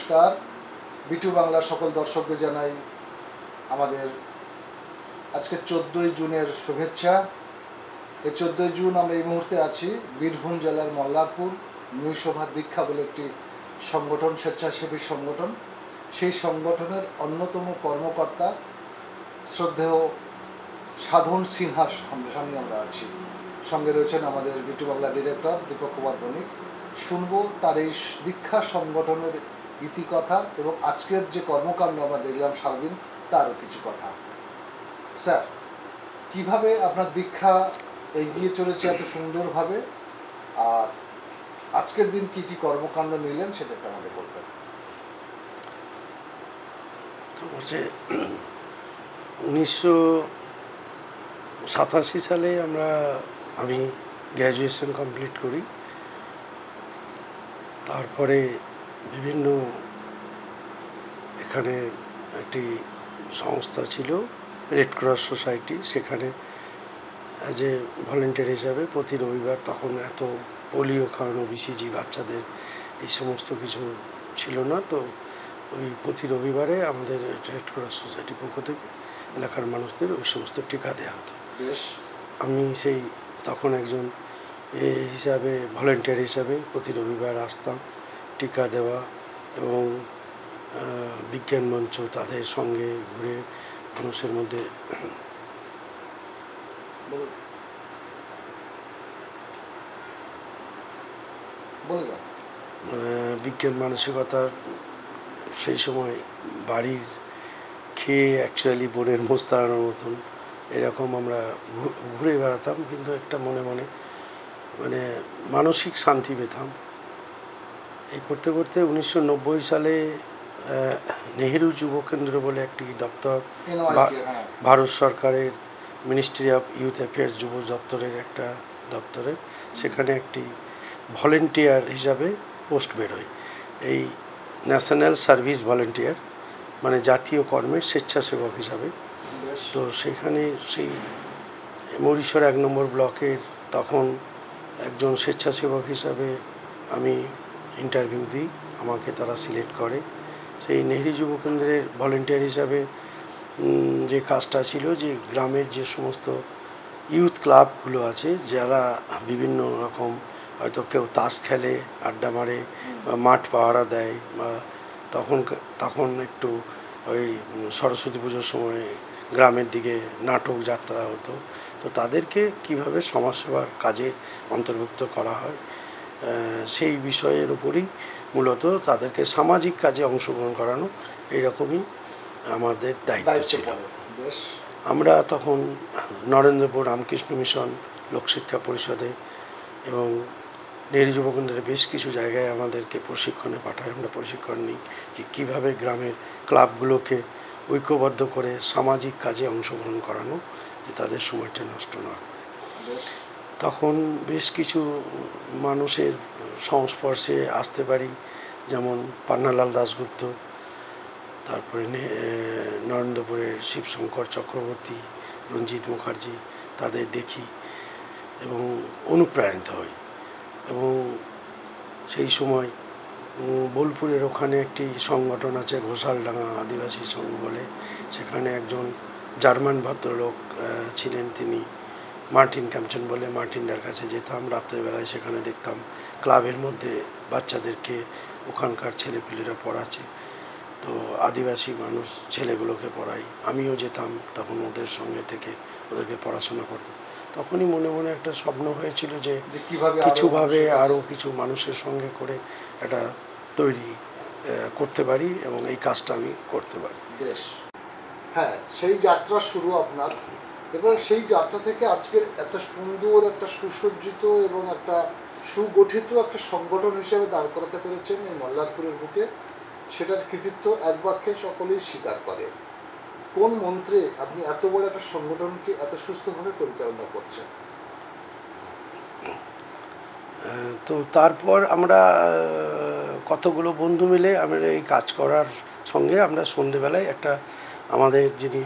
নমস্কার। বিটু বাংলার সকল দর্শকদের জানাই আমাদের আজকে 14ই জুনের শুভেচ্ছা। এই 14ই জুন আমরা এই মুহূর্তে আছি বীরভূম জেলার মল্লারপুর নৃসভা দীক্ষা বলে একটি সংগঠন, স্বেচ্ছাসেবী সংগঠন। সেই সংগঠনের অন্যতম কর্মকর্তা শ্রদ্ধেয় সাধন সিনহার সামনে আমরা আছি। সঙ্গে রয়েছেন আমাদের বিটু বাংলা ডিরেক্টর দীপক কুমার বণিক। শুনবো তার এই দীক্ষা সংগঠনের ইতিকথা এবং আজকের যে কর্মকাণ্ড আমরা দেখলাম সারাদিন তারও কিছু কথা। স্যার, কিভাবে আপনার দীক্ষা এগিয়ে চলেছে এত সুন্দরভাবে, আর আজকের দিন কি কি কর্মকাণ্ড নিলেন সেটা একটু আমাদের বলবেন। তো হচ্ছে 1987 সালে আমি গ্র্যাজুয়েশন কমপ্লিট করি। তারপরে বিভিন্ন এখানে একটি সংস্থা ছিল রেড ক্রস সোসাইটি, সেখানে অ্যাজ এ ভলেন্টিয়ার হিসাবে প্রতি রবিবার, তখন এত পোলিও খাওয়ানো, বিসিজি বাচ্চাদের এই সমস্ত কিছু ছিল না, তো ওই প্রতি রবিবারে আমাদের রেড ক্রস সোসাইটির পক্ষ থেকে এলাকার মানুষদের ওই সমস্ত টিকা দেওয়া হতো। আমি সেই তখন একজন হিসাবে ভলেন্টিয়ার হিসাবে প্রতি রবিবার আসতাম টিকা দেওয়া এবং বিজ্ঞান মঞ্চ তাদের সঙ্গে ঘুরে মানুষের মধ্যে বিজ্ঞান মানসিকতার সেই সময় বাড়ির খেয়ে অ্যাকচুয়ালি বোনের মোষ তাড়ানোর মতন এরকম আমরা ঘুরে বেড়াতাম, কিন্তু একটা মনে মনে মানে মানসিক শান্তি পেতাম। এই করতে করতে 1990 সালে নেহেরু যুব কেন্দ্র বলে একটি দপ্তর, ভারত সরকারের মিনিস্ট্রি অফ ইউথ অ্যাফেয়ার্স যুব দপ্তরের একটা দপ্তরে, সেখানে একটি ভলেন্টিয়ার হিসাবে পোস্ট বেরোয়। এই ন্যাশনাল সার্ভিস ভলেন্টিয়ার মানে জাতীয় কর্মের স্বেচ্ছাসেবক হিসাবে। তো সেখানে সেই মরিশর 1 নম্বর ব্লকের তখন একজন স্বেচ্ছাসেবক হিসাবে আমি ইন্টারভিউ দিই, আমাকে তারা সিলেক্ট করে। সেই নেহেরু যুব কেন্দ্রের ভলেন্টিয়ার হিসাবে যে কাজটা ছিল, যে গ্রামের যে সমস্ত ইউথ ক্লাবগুলো আছে, যারা বিভিন্ন রকম হয়তো কেউ তাস খেলে, আড্ডা মারে বা মাঠ পাহারা দেয়, বা তখন একটু ওই সরস্বতী পুজোর সময় গ্রামের দিকে নাটক যাত্রা হতো, তো তাদেরকে কিভাবে সমাজসেবার কাজে অন্তর্ভুক্ত করা হয় সেই বিষয়ের উপরই মূলত তাদেরকে সামাজিক কাজে অংশগ্রহণ করানো, এইরকমই আমাদের দায়িত্ব ছিল। আমরা তখন নরেন্দ্রপুর রামকৃষ্ণ মিশন, লোকশিক্ষা পরিষদে এবং নেহেরু যুব কেন্দ্রের বেশ কিছু জায়গায় আমাদেরকে প্রশিক্ষণে পাঠায়। আমরা প্রশিক্ষণ নিই যে কীভাবে গ্রামের ক্লাবগুলোকে ঐক্যবদ্ধ করে সামাজিক কাজে অংশগ্রহণ করানো, যে তাদের সময়টা নষ্ট না করে। তখন বেশ কিছু মানুষের সংস্পর্শে আসতে পারি, যেমন পান্নালাল দাশগুপ্ত, তারপরে নরেন্দ্রপুরের শিবশঙ্কর চক্রবর্তী, রঞ্জিত মুখার্জি, তাদের দেখি এবং অনুপ্রাণিত হই। এবং সেই সময় বোলপুরের ওখানে একটি সংগঠন আছে ঘোষালডাঙ্গা আদিবাসী সংঘ বলে, সেখানে একজন জার্মান ভদ্রলোক ছিলেন, তিনি মার্টিন ক্যাম্পচন বলে, মার্টিনদার কাছে যেতাম রাত্রেবেলায়, সেখানে দেখতাম ক্লাবের মধ্যে বাচ্চাদেরকে ওখানকার ছেলেপিলেরা পড়াচ্ছে, তো আদিবাসী মানুষ ছেলেগুলোকে পড়াই, আমিও যেতাম তখন ওদের সঙ্গে থেকে ওদেরকে পড়াশোনা করতাম। তখনই মনে মনে একটা স্বপ্ন হয়েছিল যে কিছুভাবে আরও কিছু মানুষের সঙ্গে করে একটা তৈরি করতে পারি এবং এই কাজটা আমি করতে পারি। বেশ, হ্যাঁ, সেই যাত্রা শুরু আপনার, এবং সেই যাত্রা থেকে আজকের এত সুন্দর একটা সুসজ্জিত এবং একটা সুগঠিত একটা সংগঠন হিসেবে দাঁড় করাতে পেরেছেন এই মল্লারপুরের বুকে, সেটার কৃতিত্ব এক বাক্যে সকলেই স্বীকার করে। কোন মন্ত্রে আপনি এত বড় একটা সংগঠনকে এত সুস্থভাবে পরিচালনা করছেন? তো তারপর আমরা কতগুলো বন্ধু মিলে আমরা এই কাজ করার সঙ্গে আমরা সন্ধেবেলায় একটা, আমাদের যিনি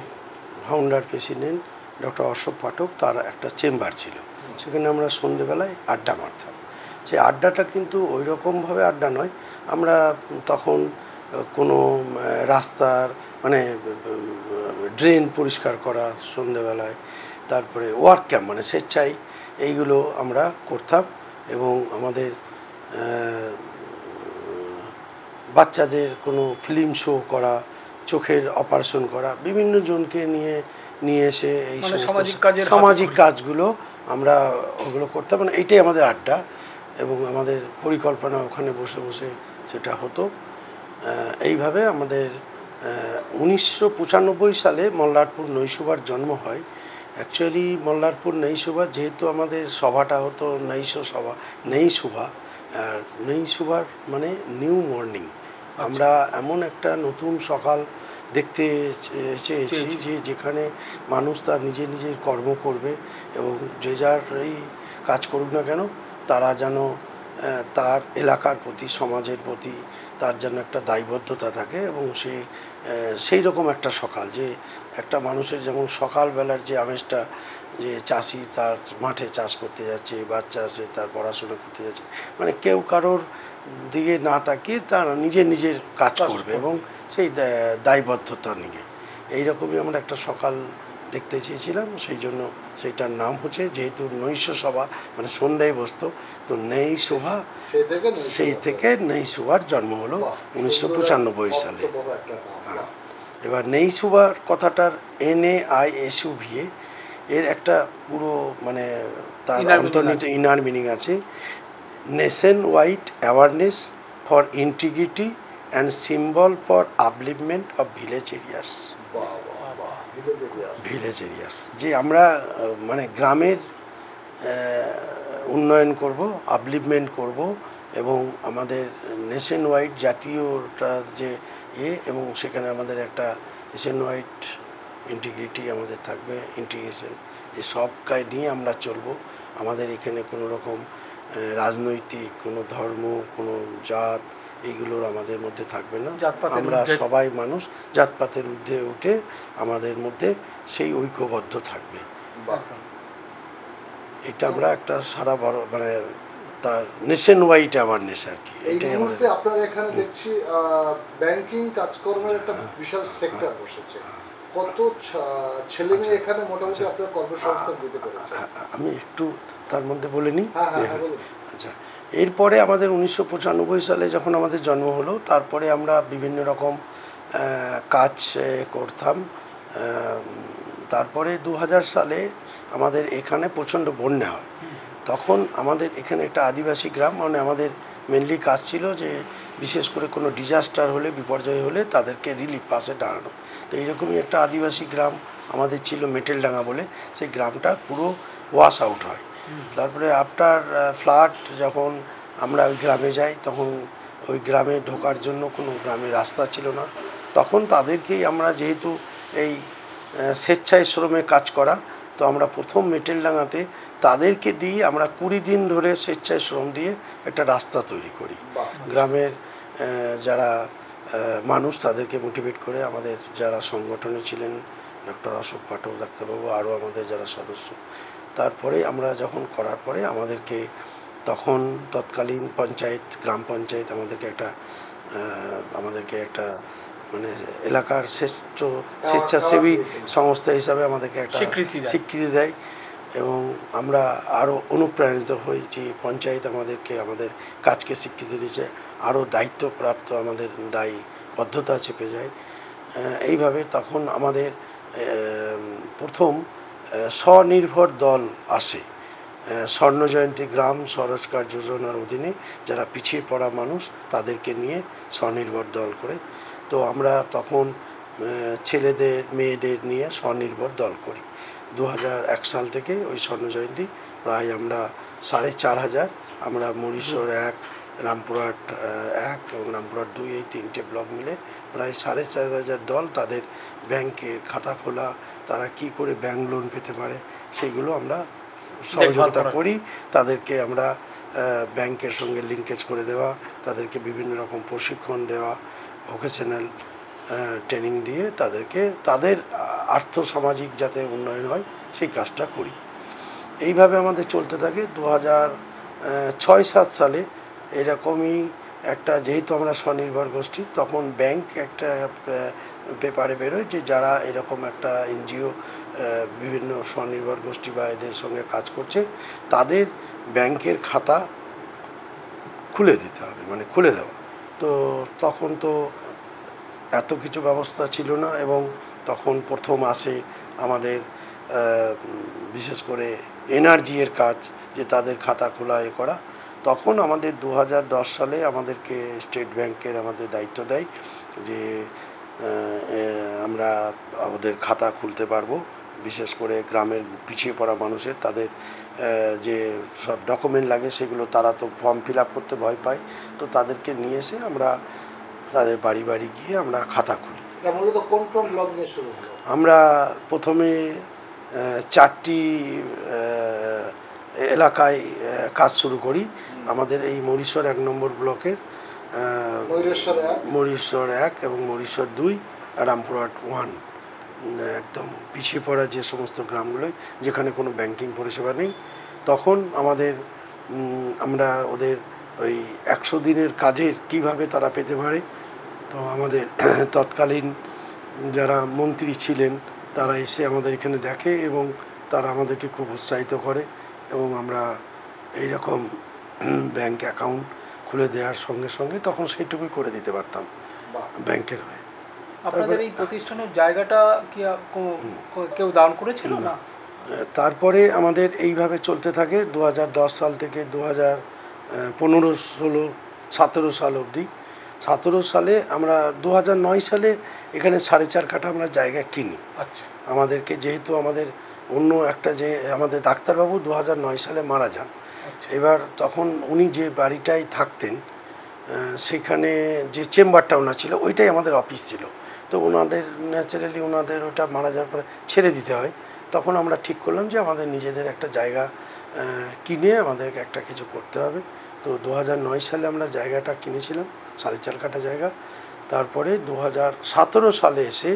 ফাউন্ডার প্রেসিডেন্ট ডক্টর অশোক পাঠক, তার একটা চেম্বার ছিল, সেখানে আমরা সন্ধেবেলায় আড্ডা মারতাম। সেই আড্ডাটা কিন্তু ওই রকমভাবে আড্ডা নয়, আমরা তখন কোনো রাস্তার মানে ড্রেন পরিষ্কার করা সন্ধেবেলায়, তারপরে ওয়ার্ক ক্যাম্প মানে স্বেচ্ছায় এইগুলো আমরা করতাম। এবং আমাদের বাচ্চাদের কোনো ফিল্ম শো করা, চোখের অপারেশন করা, বিভিন্ন জনকে নিয়ে এসে এই সামাজিক কাজগুলো আমরা ওগুলো করতাম। মানে এইটাই আমাদের আড্ডা এবং আমাদের পরিকল্পনা ওখানে বসে বসে সেটা হতো। এইভাবে আমাদের 1995 সালে মল্লারপুর নৈশোভার জন্ম হয়। অ্যাকচুয়ালি মল্লারপুর নৈশোভা যেহেতু আমাদের সভাটা হতো নৈশোভা, আর নৈশোভার মানে নিউ মর্নিং। আমরা এমন একটা নতুন সকাল দেখতে চেয়েছি যেখানে মানুষ তার নিজের কর্ম করবে এবং যে যার এই কাজ করুক না কেন তারা যেন তার এলাকার প্রতি, সমাজের প্রতি তার যেন একটা দায়বদ্ধতা থাকে এবং সেই রকম একটা সকাল, যে একটা মানুষের যেমন সকালবেলার যে আমেজটা, যে চাষি তার মাঠে চাষ করতে যাচ্ছে, বাচ্চা আছে তার পড়াশোনা করতে যাচ্ছে, মানে কেউ কারোর দিকে না তাকিয়ে তার নিজের কাজ করবে এবং সেই দায়বদ্ধতা নিয়ে এইরকমই আমরা একটা সকাল দেখতে চেয়েছিলাম। সেই জন্য সেইটার নাম হচ্ছে, যেহেতু নৈশ সভা মানে সন্ধ্যায় বসতো, তো নৈশোভা, সেই থেকে নৈশোভার জন্ম হলো 1995 সালে। হ্যাঁ, এবার নৈশোভার কথাটার NAISUVA এর একটা পুরো মানে তার অন্তর্নিহিত ইনার মিনিং আছে, nation wide awareness for integrity and symbol for upliftment of village areas. যে আমরা মানে গ্রামের উন্নয়ন করব, আপলিফমেন্ট করব এবং আমাদের নেশন ওয়াইড জাতীয়টার যে এবং সেখানে আমাদের একটা নেশন ওয়াইড ইন্টিগ্রিটি আমাদের থাকবে, ইন্টিগ্রেশন, যে সবকায় নিয়ে আমরা চলবো। আমাদের এখানে কোনো রকম রাজনৈতিক, কোনো ধর্ম, কোনো জাত এইগুলোর আমাদের মধ্যে থাকবে না। আমরা সবাই মানুষ, জাতপাতের ঊর্ধ্বে উঠে আমাদের মধ্যে সেই ঐক্যবদ্ধ থাকবে। এটা আমরা একটা সারা বড় মানে তার নেশন ওয়াইড অ্যাওয়ারনেস আর কি। এই মুহূর্তে আপনার এখানে দেখছি ব্যাংকিং কাজকর্মের একটা বিশাল সেক্টর বসেছে। কত ছেলে মেয়ে এখানে মোটামুটি আপনার কর্মসংস্থান দিতে পেরেছে? আমি একটু তার মধ্যে বলে নিই। আচ্ছা, এরপরে আমাদের 1995 সালে যখন আমাদের জন্ম হলো, তারপরে আমরা বিভিন্ন রকম কাজ করতাম। তারপরে 2000 সালে আমাদের এখানে প্রচণ্ড বন্যা হয়। তখন আমাদের এখানে একটা আদিবাসী গ্রাম, মানে আমাদের মেনলি কাজ ছিল যে বিশেষ করে কোনো ডিজাস্টার হলে, বিপর্যয় হলে তাদেরকে রিলিফ পাশে দাঁড়ানো। তো এইরকমই একটা আদিবাসী গ্রাম আমাদের ছিল, মেটেলডাঙ্গা বলে। সেই গ্রামটা পুরো ওয়াশ আউট হয়। তারপরে আফটার ফ্লাড যখন আমরা ওই গ্রামে যাই, তখন ওই গ্রামে ঢোকার জন্য কোনো গ্রামে রাস্তা ছিল না। তখন তাদেরকেই আমরা, যেহেতু এই স্বেচ্ছায় শ্রমে কাজ করা, তো আমরা প্রথম মেটেলডাঙ্গাতে তাদেরকে দিয়ে আমরা 20 দিন ধরে স্বেচ্ছায় শ্রম দিয়ে একটা রাস্তা তৈরি করি। গ্রামের যারা মানুষ তাদেরকে মোটিভেট করে, আমাদের যারা সংগঠনে ছিলেন, ডক্টর অশোক পাঠক ডাক্তারবাবু, আরও আমাদের যারা সদস্য, তারপরে আমরা যখন করার পরে আমাদেরকে তখন তৎকালীন পঞ্চায়েত, গ্রাম পঞ্চায়েত আমাদেরকে একটা মানে এলাকার শ্রেষ্ঠ স্বেচ্ছাসেবী সংস্থা হিসাবে আমাদেরকে একটা স্বীকৃতি দেয় এবং আমরা আরও অনুপ্রাণিত হই যে পঞ্চায়েত আমাদেরকে আমাদের কাজকে স্বীকৃতি দিয়েছে, আরও দায়িত্বপ্রাপ্ত আমাদের দায়বদ্ধতা চেপে যায়। এইভাবে তখন আমাদের প্রথম স্বনির্ভর দল আসে, স্বর্ণজয়ন্তী গ্রাম স্বরোজগার যোজনার অধীনে যারা পিছিয়ে পড়া মানুষ তাদেরকে নিয়ে স্বনির্ভর দল করে। তো আমরা তখন ছেলেদের মেয়েদের নিয়ে স্বনির্ভর দল করি। 2001 সাল থেকে ওই স্বর্ণজয়ন্তী প্রায় আমরা 4500, আমরা মরিশোর 1, রামপুরহাট 1 এবং রামপুরহাট 2 এই 3টে ব্লক মিলে প্রায় 4500 দল, তাদের ব্যাংকের খাতা খোলা, তারা কি করে ব্যাংক লোন পেতে পারে সেগুলো আমরা সহযোগিতা করি। তাদেরকে আমরা ব্যাংকের সঙ্গে লিঙ্কেজ করে দেওয়া, তাদেরকে বিভিন্ন রকম প্রশিক্ষণ দেওয়া, ভোকেশনাল ট্রেনিং দিয়ে তাদেরকে তাদের আর্থসামাজিক যাতে উন্নয়ন হয় সেই কাজটা করি। এইভাবে আমাদের চলতে থাকে। 2006-07 সালে এরকমই একটা যেহেতু আমরা স্বনির্ভর গোষ্ঠী, তখন ব্যাংক একটা পেপারে বেরোয় যে যারা এরকম একটা এনজিও বিভিন্ন স্বনির্ভর গোষ্ঠী বা এদের সঙ্গে কাজ করছে তাদের ব্যাংকের খাতা খুলে দিতে হবে, মানে খুলে দেওয়া। তো তখন তো এত কিছু ব্যবস্থা ছিল না, এবং তখন প্রথম আসে আমাদের বিশেষ করে এনআরজি এর কাজ, যে তাদের খাতা খোলা এ করা। তখন আমাদের 2010 সালে আমাদেরকে স্টেট ব্যাংকের আমাদের দায়িত্ব দেয় যে আমরা ওদের খাতা খুলতে পারবো, বিশেষ করে গ্রামের পিছিয়ে পড়া মানুষের তাদের যে সব ডকুমেন্ট লাগে সেগুলো তারা তো ফর্ম ফিল আপ করতে ভয় পায়, তো তাদেরকে নিয়ে এসে আমরা তাদের বাড়ি বাড়ি গিয়ে আমরা খাতা খুলি। মূলত কোন কোন ব্লক নিয়ে শুরু হলো? আমরা প্রথমে 4টি এলাকায় কাজ শুরু করি। আমাদের এই মরিশর 1 নম্বর ব্লকের মরিশর 1 এবং মরিশর 2, রামপুরহাট 1, একদম পিছিয়ে পড়া যে সমস্ত গ্রামগুলোয় যেখানে কোনো ব্যাংকিং পরিষেবা নেই। তখন আমরা ওদের ওই 100 দিনের কাজের কিভাবে তারা পেতে পারে, তো আমাদের তৎকালীন যারা মন্ত্রী ছিলেন তারা এসে আমাদের এখানে দেখে এবং তারা আমাদেরকে খুব উৎসাহিত করে, এবং আমরা এইরকম ব্যাংক অ্যাকাউন্ট খুলে দেওয়ার সঙ্গে সঙ্গে তখন সেইটুকুই করে দিতে পারতাম ব্যাংকের হয়ে। আপনাদের এই প্রতিষ্ঠানের জায়গাটা কি কেউ দান করেছিল না? তারপরে আমাদের এইভাবে চলতে থাকে 2010 সাল থেকে 2015, 16, 17 সাল অবধি। 17 সালে আমরা 2009 সালে এখানে 4.5 কাঠা আমরা জায়গা কিনি। আচ্ছা। আমাদেরকে যেহেতু আমাদের অন্য একটা যে আমাদের ডাক্তারবাবু 2009 সালে মারা যান, এবার তখন উনি যে বাড়িটায় থাকতেন সেখানে যে চেম্বারটা ওনার ছিল ওইটাই আমাদের অফিস ছিল। তো ওনাদের ন্যাচারালি ওনাদের ওটা মারা যাওয়ার পরে ছেড়ে দিতে হয়। তখন আমরা ঠিক করলাম যে আমাদের নিজেদের একটা জায়গা কিনে আমাদেরকে একটা কিছু করতে হবে। তো 2009 সালে আমরা জায়গাটা কিনেছিলাম, 4.5 কাঠা জায়গা। তারপরে 2017 সালে এসে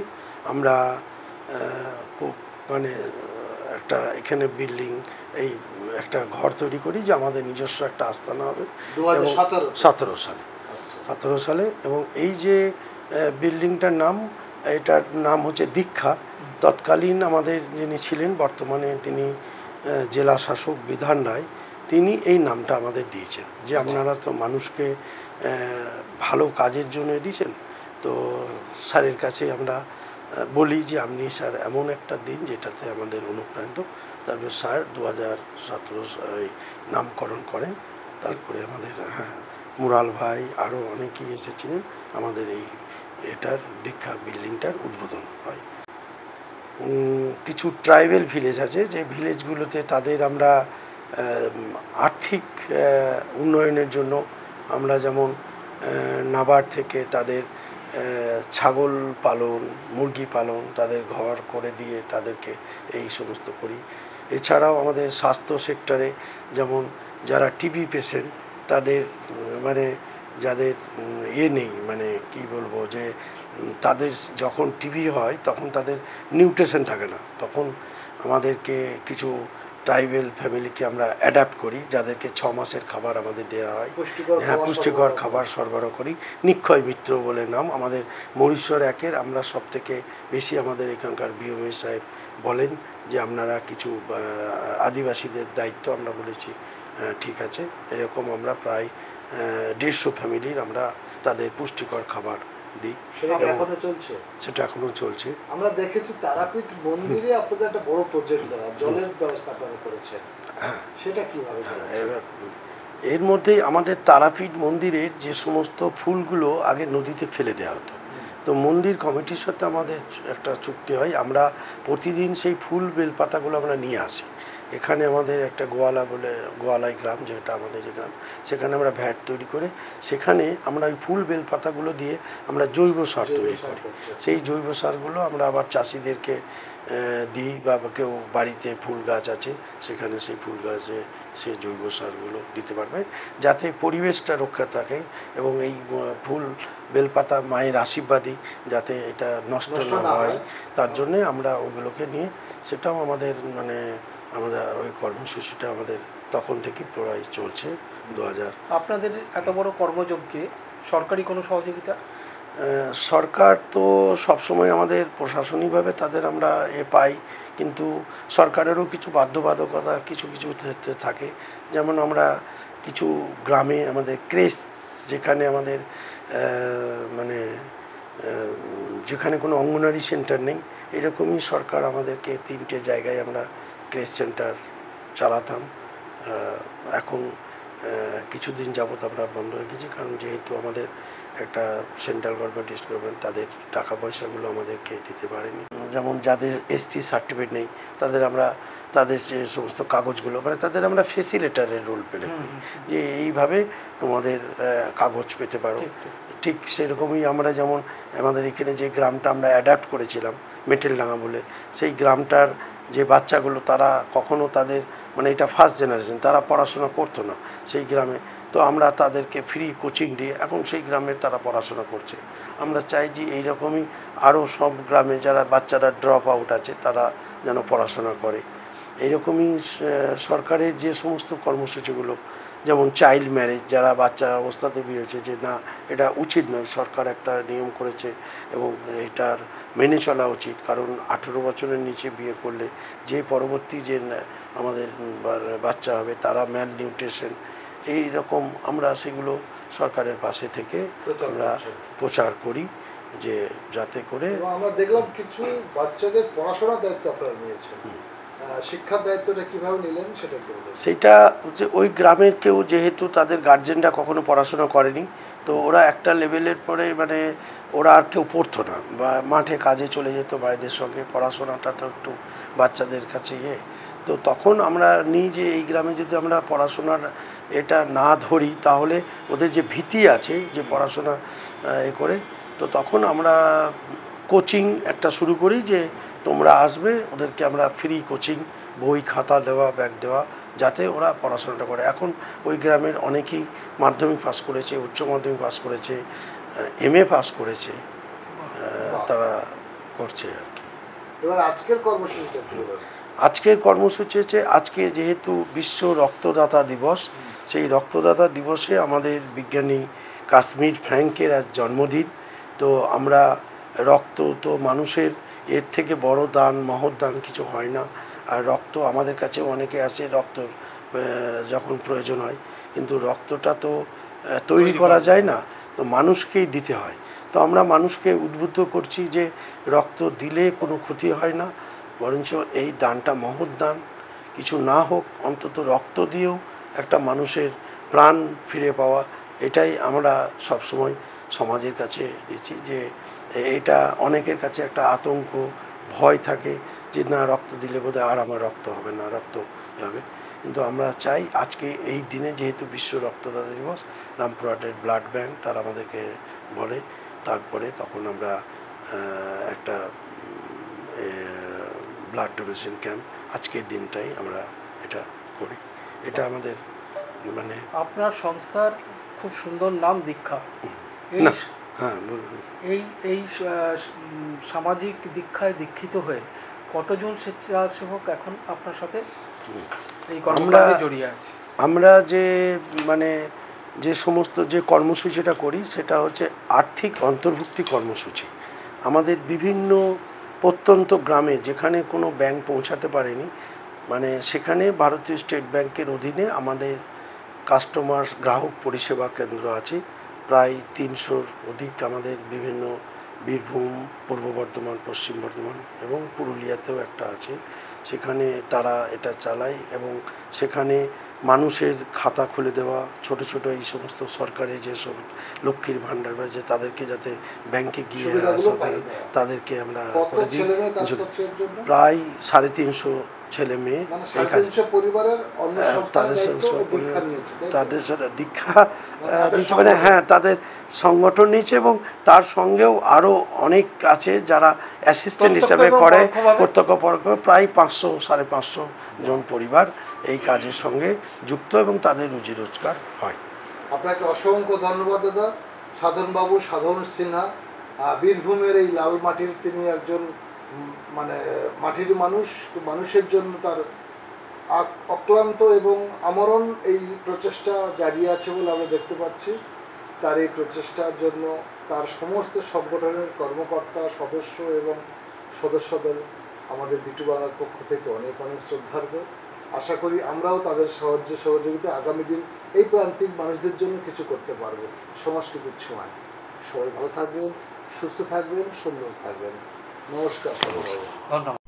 আমরা খুব মানে একটা এখানে বিল্ডিং এই একটা ঘর তৈরি করি যে আমাদের নিজস্ব একটা আস্তানা হবে 2017 সালে। 17 সালে এবং এই যে বিল্ডিংটার নাম, এটার নাম হচ্ছে দীক্ষা। তৎকালীন আমাদের যিনি ছিলেন, বর্তমানে তিনি জেলা শাসক বিধান রায়, তিনি এই নামটা আমাদের দিয়েছেন যে আপনারা তো মানুষকে ভালো কাজের জন্য দিয়েছেন। তো স্যারের কাছে আমরা বলি যে আপনি স্যার এমন একটা দিন যেটাতে আমাদের অনুপ্রাণিত। তারপরে স্যার 2017 নামকরণ করেন। তারপরে আমাদের মুরাল ভাই আরও অনেকেই এসেছিলেন, আমাদের এটার দীক্ষা বিল্ডিংটার উদ্বোধন হয়। কিছু ট্রাইবেল ভিলেজ আছে, যে ভিলেজগুলোতে তাদের আমরা আর্থিক উন্নয়নের জন্য আমরা যেমন নাবার্ড থেকে তাদের ছাগল পালন, মুরগি পালন, তাদের ঘর করে দিয়ে তাদেরকে এই সমস্ত করি। এছাড়াও আমাদের স্বাস্থ্য সেক্টরে যেমন যারা টিবি পেশেন্ট তাদের মানে যাদের নেই, মানে কি বলবো, যে তাদের যখন টিবি হয় তখন তাদের নিউট্রিশন থাকে না, তখন আমাদেরকে কিছু ট্রাইবেল ফ্যামিলিকে আমরা অ্যাডাপ্ট করি, যাদেরকে 6 মাসের খাবার আমাদের দেওয়া হয়। পুষ্টিকর খাবার সরবরাহ করি। নিক্ষয় মিত্র বলে নাম আমাদের মরিশর 1-এর। আমরা সব থেকে বেশি আমাদের এখানকার বিএমএ সাহেব বলেন যে আপনারা কিছু আদিবাসীদের দায়িত্ব, আমরা বলেছি ঠিক আছে। এরকম আমরা প্রায় 150 ফ্যামিলির আমরা তাদের পুষ্টিকর খাবার দিই। সেটা এখনো চলছে। আমরা দেখেছি তারাপীঠ মন্দিরে আপনাদের একটা বড় প্রজেক্ট দেওয়া, জলের ব্যবস্থা আপনারা করেছেন, সেটা কিভাবে? এর মধ্যেই আমাদের তারাপীঠ মন্দিরের যে সমস্ত ফুলগুলো আগে নদীতে ফেলে দেওয়া হতো, তো মন্দির কমিটির সাথে আমাদের একটা চুক্তি হয়, আমরা প্রতিদিন সেই ফুল বেলপাতাগুলো আমরা নিয়ে আসি। এখানে আমাদের একটা গোয়ালাই গ্রাম, যেটা আমাদের যে গ্রাম, সেখানে আমরা ভ্যাট তৈরি করে সেখানে আমরা ওই ফুল বেলপাতাগুলো দিয়ে আমরা জৈব সার তৈরি করি। সেই জৈব সারগুলো আমরা আবার চাষিদেরকে দিই, বা কেউ বাড়িতে ফুল গাছ আছে সেখানে সেই ফুল গাছে সে জৈব সারগুলো দিতে পারবে, যাতে পরিবেশটা রক্ষা থাকে এবং এই ফুল বেলপাতা মায়ের আশীর্বাদী যাতে এটা নষ্ট না হয়, তার জন্যে আমরা ওইগুলোকে নিয়ে, সেটাও আমাদের মানে আমরা ওই কর্মসূচিটা আমাদের তখন থেকে প্রায় চলছে 2000। আপনাদের এত বড় কর্মযজ্ঞে সরকারি কোনো সহযোগিতা? সরকার তো সবসময় আমাদের প্রশাসনিকভাবে তাদের আমরা পাই, কিন্তু সরকারেরও কিছু বাধ্যবাধকতা কিছু কিছু ক্ষেত্রে থাকে। যেমন আমরা কিছু গ্রামে আমাদের ক্রেস, যেখানে আমাদের মানে যেখানে কোনো অঙ্গনওয়াড়ি সেন্টার নেই, এরকমই সরকার আমাদেরকে 3টে জায়গায় আমরা ক্রেস সেন্টার চালাতাম। এখন কিছুদিন যাবত আমরা বন্ধ রেখেছি, কারণ যেহেতু আমাদের একটা সেন্ট্রাল গভর্নমেন্ট স্টেট গভর্নমেন্ট তাদের টাকা পয়সাগুলো আমাদেরকে দিতে পারেনি। যেমন যাদের এসটি সার্টিফিকেট নেই তাদের যে সমস্ত কাগজগুলো তাদের আমরা ফেসিলেটারের রোল প্লে করি, যে এইভাবে তোমাদের কাগজ পেতে পারো। ঠিক সেরকমই আমরা যেমন আমাদের এখানে যে গ্রামটা আমরা অ্যাডাপ্ট করেছিলাম মেটেলডাঙ্গা বলে, সেই গ্রামটার যে বাচ্চাগুলো তারা কখনো তাদের এটা ফার্স্ট জেনারেশন, তারা পড়াশোনা করতো না সেই গ্রামে, তো আমরা তাদেরকে ফ্রি কোচিং দিয়ে এখন সেই গ্রামে তারা পড়াশোনা করছে। আমরা চাই যে এইরকমই আরও সব গ্রামে যারা বাচ্চারা ড্রপ আউট আছে তারা যেন পড়াশোনা করে। এইরকমই সরকারের যে সমস্ত কর্মসূচিগুলো, যেমন চাইল্ড ম্যারেজ, যারা বাচ্চা অবস্থাতে বিয়ে হয়েছে, যে না এটা উচিত নয়, সরকার একটা নিয়ম করেছে এবং এটার মেনে চলা উচিত, কারণ 18 বছরের নিচে বিয়ে করলে যে পরবর্তী যে আমাদের বাচ্চা হবে তারা ম্যাল নিউট্রিশন, এই রকম আমরা সেগুলো সরকারের পাশে থেকে আমরা প্রচার করি, যে যাতে করে। আমরা দেখলাম কিছু বাচ্চাদের পড়াশোনার দায়িত্ব আপনারা নিয়েছেন, শিক্ষার দায়িত্বটা কীভাবে নিলেন সেটা বলবেন। সেটা হচ্ছে ওই গ্রামের কেউ যেহেতু তাদের গার্জেনরা কখনো পড়াশোনা করেনি, তো ওরা একটা লেভেলের পরে ওরা আর কেউ পড়তো না বা মাঠে কাজে চলে যেত ভাইদের সঙ্গে, পড়াশোনাটা তো একটু বাচ্চাদের কাছে তো তখন আমরা নিই যে এই গ্রামে যদি আমরা পড়াশোনার এটা না ধরি তাহলে ওদের যে ভীতি আছে যে পড়াশোনা করে, তো তখন আমরা কোচিং একটা শুরু করি, যে তোমরা আসবে, ওদেরকে আমরা ফ্রি কোচিং, বই খাতা দেওয়া, ব্যাগ দেওয়া, যাতে ওরা পড়াশোনাটা করে। এখন ওই গ্রামের অনেকেই মাধ্যমিক পাস করেছে, উচ্চ মাধ্যমিক পাস করেছে, MA পাস করেছে, তারা করছে আর কি। এবার আজকের কর্মসূচিটা কি হবে? আজকের কর্মসূচি হচ্ছে, আজকে যেহেতু বিশ্ব রক্তদাতা দিবস, সেই রক্তদাতা দিবসে আমাদের বিজ্ঞানী কাশ্মীর ফ্র্যাঙ্কের আজ জন্মদিন। তো আমরা রক্ত তো মানুষের এর থেকে বড় দান, মহৎ দান কিছু হয় না। আর রক্ত আমাদের কাছে অনেকে আসে রক্ত যখন প্রয়োজন হয়, কিন্তু রক্তটা তো তৈরি করা যায় না, তো মানুষকেই দিতে হয়। তো আমরা মানুষকে উদ্বুদ্ধ করছি যে রক্ত দিলে কোনো ক্ষতি হয় না, বরঞ্চ এই দানটা মহৎ দান, কিছু না হোক অন্তত রক্ত দিয়েও একটা মানুষের প্রাণ ফিরে পাওয়া, এটাই আমরা সবসময় সমাজের কাছে দিচ্ছি। যে এটা অনেকের কাছে একটা আতঙ্ক, ভয় থাকে যে না রক্ত দিলে বোধহয় আর আমার রক্ত হবে না, রক্ত হবে। কিন্তু আমরা চাই আজকে এই দিনে, যেহেতু বিশ্ব রক্তদাতা দিবস, রামপুরহাটের ব্লাড ব্যাংক তারা আমাদেরকে বলে, তারপরে তখন আমরা একটা ব্লাড ডোনেশন ক্যাম্প আজকের দিনটাই আমরা এটা করি। এটা আমাদের আপনার সংস্থার খুব সুন্দর নাম, দীক্ষা। হ্যাঁ বলুন। এই সামাজিক দীক্ষায় দীক্ষিত হয়ে কতজন স্বেচ্ছাসেবক এখন আপনার সাথে এই কর্মকাণ্ডে জড়িয়ে আছে? আমরা যে সমস্ত যে কর্মসূচিটা করি সেটা হচ্ছে আর্থিক অন্তর্ভুক্তি কর্মসূচি। আমাদের বিভিন্ন প্রত্যন্ত গ্রামে যেখানে কোনো ব্যাংক পৌঁছাতে পারেনি, সেখানে ভারতীয় স্টেট ব্যাংকের অধীনে আমাদের গ্রাহক পরিষেবা কেন্দ্র আছে, প্রায় 300-র অধিক। আমাদের বিভিন্ন বীরভূম, পূর্ব বর্ধমান, পশ্চিম বর্ধমান এবং পুরুলিয়াতেও একটা আছে, সেখানে তারা এটা চালায়। এবং সেখানে মানুষের খাতা খুলে দেওয়া, ছোট ছোট এই সমস্ত সরকারি যেসব লক্ষ্মীর ভাণ্ডার বা যে তাদেরকে যাতে ব্যাংকে গিয়ে তাদেরকে আমরা করে দিই। প্রায় 350 ছেলে মেয়ে তাদের দীক্ষা নিয়েছে, হ্যাঁ তাদের সংগঠন নিয়েছে, এবং তার সঙ্গেও আরও অনেক আছে যারা অ্যাসিস্ট্যান্ট হিসাবে করে প্রত্যক্ষ পরোক্ষ। প্রায় 500-550 জন পরিবার এই কাজের সঙ্গে যুক্ত এবং তাদের রুজি রোজগার হয়। আপনাকে অসংখ্য ধন্যবাদ দাদা। সাধনবাবু, সাধন সিনহা, বীরভূমের এই লাল মাটির তিনি একজন মাটির মানুষ, মানুষের জন্য তার অক্লান্ত এবং আমরণ এই প্রচেষ্টা জারি আছে বলে আমরা দেখতে পাচ্ছি। তার এই প্রচেষ্টার জন্য তার সমস্ত সংগঠনের কর্মকর্তা, সদস্য এবং সদস্যদের আমাদের বিটু বাংলার পক্ষ থেকে অনেক অনেক শ্রদ্ধার্ঘ্য। আশা করি আমরাও তাদের সাহায্য সহযোগিতা আগামী দিন এই প্রান্তিক মানুষদের জন্য কিছু করতে পারবো সংস্কৃতির ছোঁয়ায়। সবাই ভালো থাকবেন, সুস্থ থাকবেন, সুন্দর থাকবেন। নমস্কার। ধন্যবাদ।